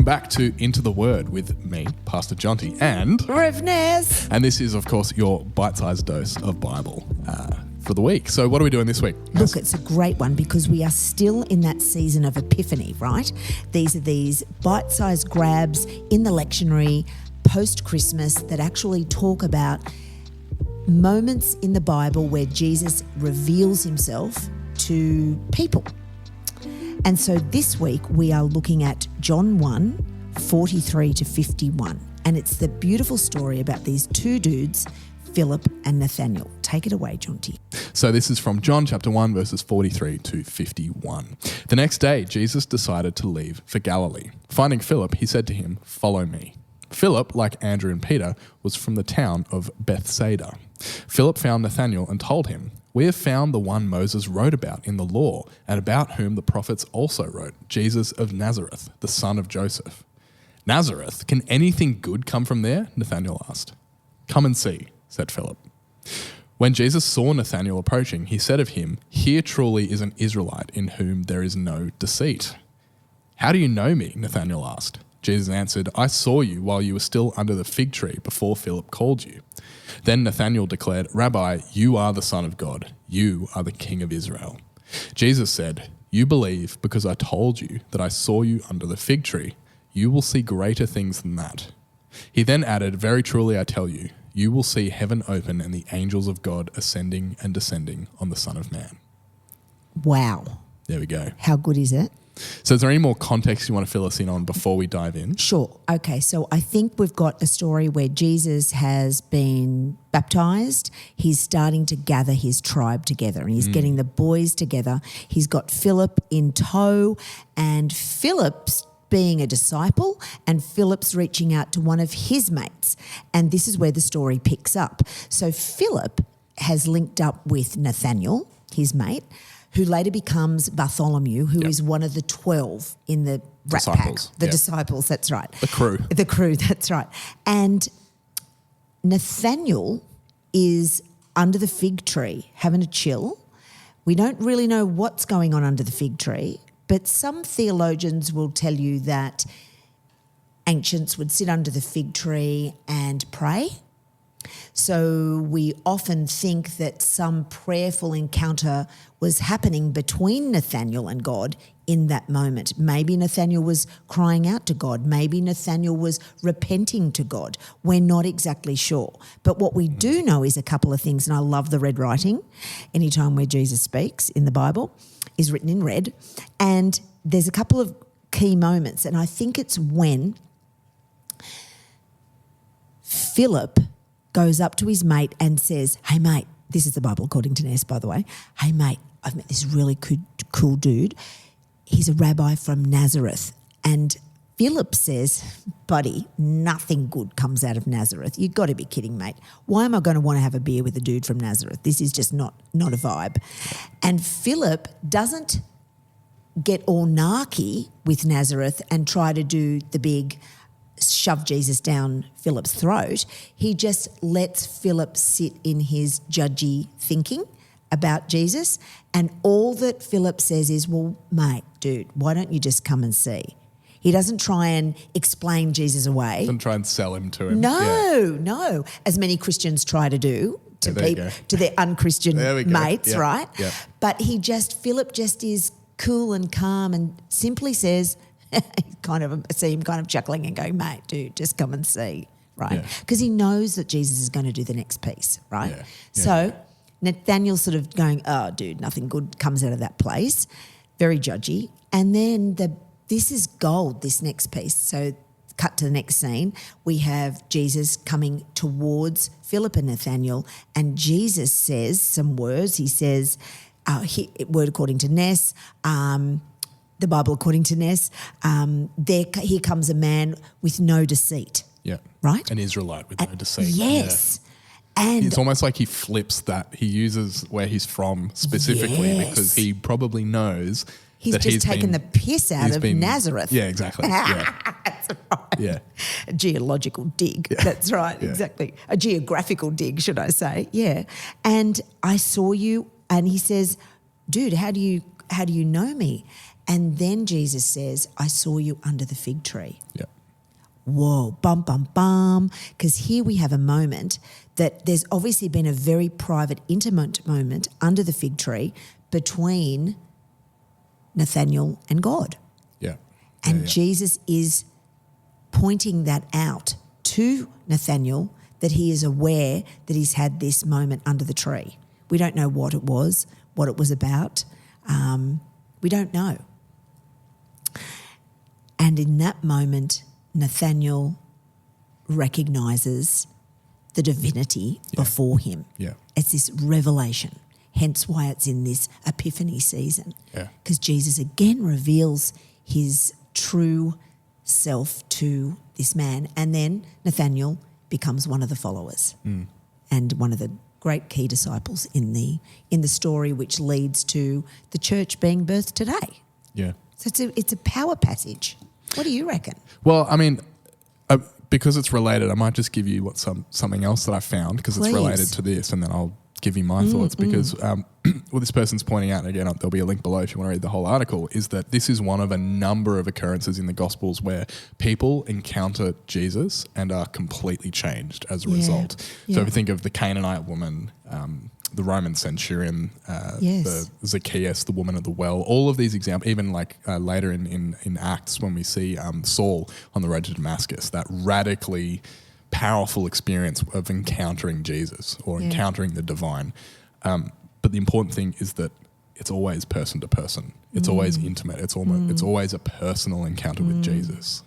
back to Into the Word with me, Pastor Jonty, and Vanessa. And this is, of course, your bite-sized dose of Bible for the week. So what are we doing this week? Look, it's a great one because we are still in that season of Epiphany, right? These are these bite-sized grabs in the lectionary post-Christmas that actually talk about moments in the Bible where Jesus reveals himself to people. And so this week we are looking at John 1, 43 to 51. And it's the beautiful story about these two dudes, Philip and Nathaniel. Take it away, Jonty. So this is from John chapter 1, verses 43 to 51. The next day, Jesus decided to leave for Galilee. Finding Philip, he said to him, "Follow me." Philip, like Andrew and Peter, was from the town of Bethsaida. Philip found Nathanael and told him, "We have found the one Moses wrote about in the law and about whom the prophets also wrote, Jesus of Nazareth, the son of Joseph." "Nazareth? Can anything good come from there?" Nathanael asked. "Come and see," said Philip. When Jesus saw Nathanael approaching, he said of him, "Here truly is an Israelite in whom there is no deceit." "How do you know me?" Nathanael asked. Jesus answered, "I saw you while you were still under the fig tree before Philip called you." Then Nathanael declared, "Rabbi, you are the Son of God. You are the King of Israel." Jesus said, "You believe because I told you that I saw you under the fig tree. You will see greater things than that." He then added, "Very truly I tell you, you will see heaven open and the angels of God ascending and descending on the Son of Man." Wow. There we go. How good is it? So is there any more context you want to fill us in on before we dive in? Sure. Okay, so I think we've got a story where Jesus has been baptized. He's starting to gather his tribe together and he's getting the boys together. He's got Philip in tow, and Philip's being a disciple, and Philip's reaching out to one of his mates. And this is where the story picks up. So Philip has linked up with Nathanael, his mate, who later becomes Bartholomew, who is one of the 12 in the rat pack. The disciples, that's right. The crew. The crew, that's right. And Nathanael is under the fig tree having a chill. We don't really know what's going on under the fig tree, but some theologians will tell you that ancients would sit under the fig tree and pray. So we often think that some prayerful encounter was happening between Nathanael and God in that moment. Maybe Nathanael was crying out to God. Maybe Nathanael was repenting to God. We're not exactly sure. But what we do know is a couple of things, and I love the red writing. Anytime where Jesus speaks in the Bible is written in red. And there's a couple of key moments, and I think it's when Philip goes up to his mate and says, "Hey, mate," this is the Bible according to Ness, by the way. "Hey, mate, I've met this really cool dude. He's a rabbi from Nazareth." And Philip says, "Buddy, nothing good comes out of Nazareth. You've got to be kidding, mate. Why am I going to want to have a beer with a dude from Nazareth? This is just not a vibe." And Philip doesn't get all narky with Nazareth and try to do the big shove Jesus down Philip's throat. He just lets Philip sit in his judgy thinking about Jesus, and all that Philip says is, "Well, mate, dude, why don't you just come and see?" He doesn't try and explain Jesus away. Doesn't try and sell him to him. No. As many Christians try to do to their unchristian mates, right? Yeah. But Philip just is cool and calm and simply says, see him kind of chuckling and going, "Mate, dude, just come and see," right? Because he knows that Jesus is going to do the next piece, right? Yeah. So Nathanael's sort of going, "Oh, dude, nothing good comes out of that place." Very judgy. And then this is gold, this next piece. So cut to the next scene. We have Jesus coming towards Philip and Nathanael, and Jesus says some words. He says, word according to Ness, the Bible according to Ness, here comes a man with no deceit. Yeah. Right? An Israelite with no deceit. Yes. Yeah. And it's almost like he flips that. He uses where he's from specifically because he probably knows he's just taken the piss out of Nazareth. Yeah, exactly. Yeah. That's right. Yeah. A geological dig. Yeah. That's right. Yeah. Exactly. A geographical dig, should I say. Yeah. And I saw you, and he says, "Dude, how do you know me?" And then Jesus says, I saw you under the fig tree. Yeah. Whoa, bum, bum, bum. Because here we have a moment that there's obviously been a very private, intimate moment under the fig tree between Nathanael and God. Yeah. And Jesus is pointing that out to Nathanael, that he is aware that he's had this moment under the tree. We don't know what it was about. We don't know. And in that moment, Nathanael recognises the divinity before him. Yeah. It's this revelation, hence why it's in this Epiphany season. Yeah. Because Jesus again reveals his true self to this man, and then Nathanael becomes one of the followers and one of the great key disciples in the story, which leads to the church being birthed today. Yeah. So it's a power passage. What do you reckon? Well, I mean, because it's related, I might just give you something else that I found, because it's related to this, and then I'll give you my thoughts, because what this person's pointing out, and again, there'll be a link below if you want to read the whole article, is that this is one of a number of occurrences in the Gospels where people encounter Jesus and are completely changed as a result. So if you think of the Canaanite woman, the Roman centurion, the Zacchaeus, the woman at the well, all of these examples, even like later in Acts when we see Saul on the road to Damascus, that radically powerful experience of encountering Jesus or encountering the divine. But the important thing is that it's always person to person. It's always intimate. It's always a personal encounter with Jesus.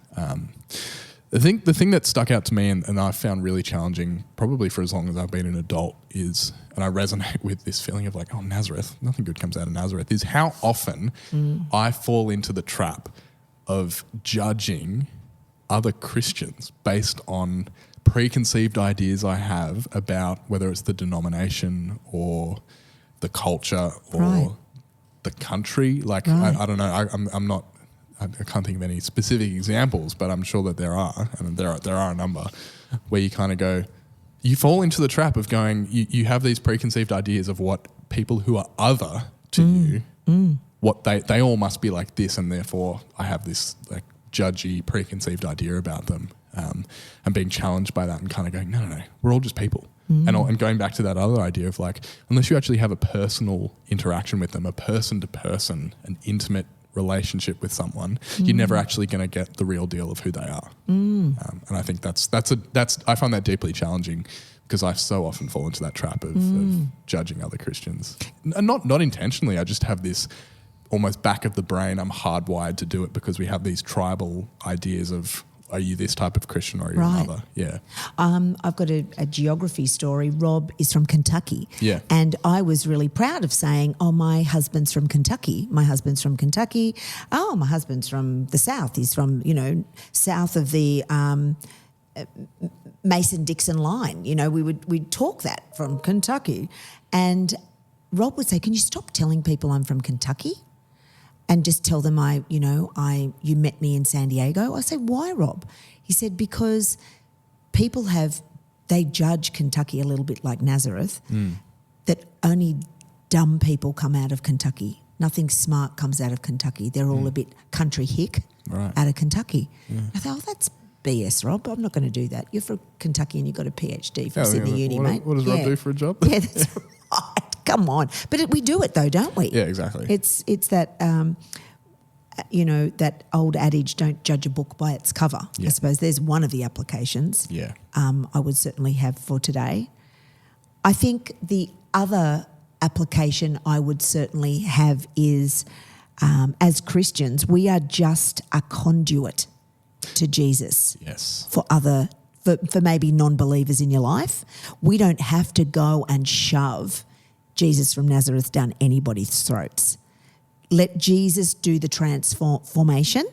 The thing that stuck out to me and I found really challenging, probably for as long as I've been an adult, is, and I resonate with this feeling of like, oh, Nazareth, nothing good comes out of Nazareth, is how often I fall into the trap of judging other Christians based on preconceived ideas I have about whether it's the denomination or the culture or the country. Like, I don't know, I'm not, I can't think of any specific examples, but I'm sure that there are, and there are a number where you kind of go, you fall into the trap of going, you have these preconceived ideas of what people who are other to you, what they all must be like this, and therefore I have this like judgy preconceived idea about them, and being challenged by that and kind of going, no, we're all just people. And going back to that other idea of like, unless you actually have a personal interaction with them, a person-to-person, an intimate relationship with someone, you're never actually going to get the real deal of who they are. And I think that's I find that deeply challenging, because I so often fall into that trap of judging other Christians. And not intentionally, I just have this almost back of the brain, I'm hardwired to do it, because we have these tribal ideas of, are you this type of Christian or are you another? Yeah. I've got a geography story. Rob is from Kentucky. Yeah. And I was really proud of saying, oh, my husband's from Kentucky. My husband's from Kentucky. Oh, my husband's from the South. He's from, south of the Mason-Dixon line. We'd talk that from Kentucky. And Rob would say, can you stop telling people I'm from Kentucky? And just tell them you met me in San Diego. I say, why, Rob? He said, because people they judge Kentucky a little bit like Nazareth, that only dumb people come out of Kentucky. Nothing smart comes out of Kentucky. They're all a bit country hick out of Kentucky. Yeah. I thought, oh, that's BS, Rob. I'm not going to do that. You're from Kentucky and you've got a PhD from Sydney Uni, mate. What does Rob do for a job? Yeah, that's right. Come on. But we do it though, don't we? Yeah, exactly. It's that, that old adage, don't judge a book by its cover. Yeah. I suppose there's one of the applications I would certainly have for today. I think the other application I would certainly have is, as Christians, we are just a conduit to Jesus. Yes. For maybe non-believers in your life. We don't have to go and shove Jesus from Nazareth down anybody's throats. Let Jesus do the transformation.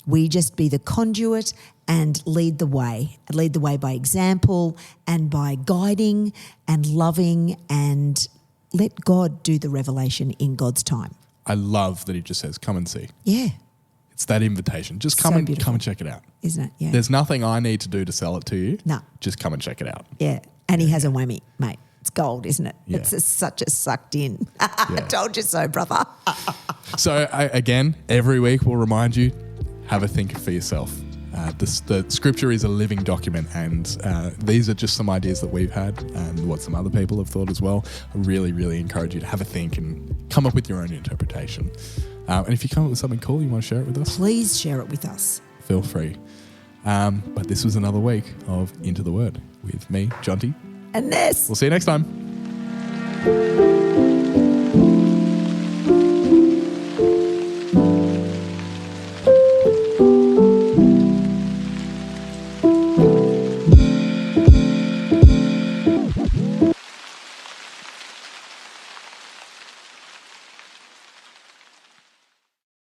We just be the conduit and lead the way. Lead the way by example and by guiding and loving, and let God do the revelation in God's time. I love that he just says, come and see. Yeah. It's that invitation. Just come and check it out. Isn't it? Yeah. There's nothing I need to do to sell it to you. No. Just come and check it out. Yeah. And he has a whammy, mate. It's gold, isn't it? Yeah. It's just such a sucked in. I told you so, brother. So again, every week we'll remind you, have a think for yourself. The scripture is a living document, and these are just some ideas that we've had and what some other people have thought as well. I really, really encourage you to have a think and come up with your own interpretation. And if you come up with something cool, you want to share it with us? Please share it with us. Feel free. But this was another week of Into the Word with me, Jonty. And this. We'll see you next time.